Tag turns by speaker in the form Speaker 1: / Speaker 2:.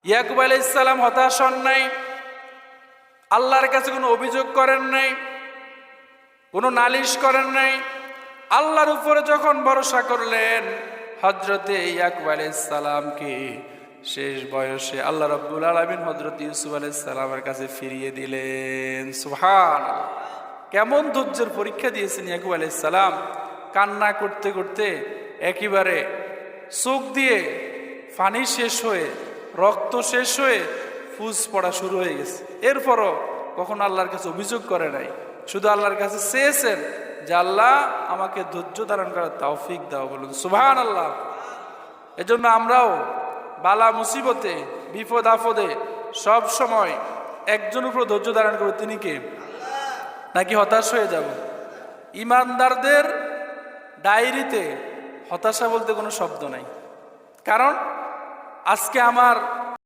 Speaker 1: ইয়াকুব আলাইহিস সালাম হতাশ হন নাই, আল্লাহর কাছে কোনো অভিযোগ করেন নাই, কোনো নালিশ করেন নাই। আল্লাহর উপরে যখন ভরসা করলেন, হযরতে ইয়াকুব আলাইহিস সালামকে শেষ বয়সে আল্লাহ রাব্বুল আলামিন হযরত ইউসুফ আলাইহিস সালামের কাছে ফিরিয়ে দিলেন। সুবহানাল্লাহ! কেমন ধৈর্যের পরীক্ষা দিয়েছেন ইয়াকুব আলাইহিস সালাম। কান্না করতে করতে একেবারে চোখ দিয়ে পানি শেষ হয়ে, রক্ত শেষ হয়ে ফুস পড়া শুরু হয়ে গেছে। এরপরও কখনো আল্লাহর কাছে অভিযোগ করে নাই, শুধু আল্লাহর কাছে চেয়েছেন যে আল্লাহ আমাকে ধৈর্য ধারণ করার তৌফিক দাও। বলুন সুবহানাল্লাহ! এজন্য আমরাও বালা মুসিবতে, বিপদ আপদে সব সময় একজনের উপর ধৈর্য ধারণ করব, তিনি কে? নাকি হতাশ হয়ে যাব? ইমানদারদের ডায়েরিতে হতাশা বলতে কোনো শব্দ নাই। কারণ আজকে আমার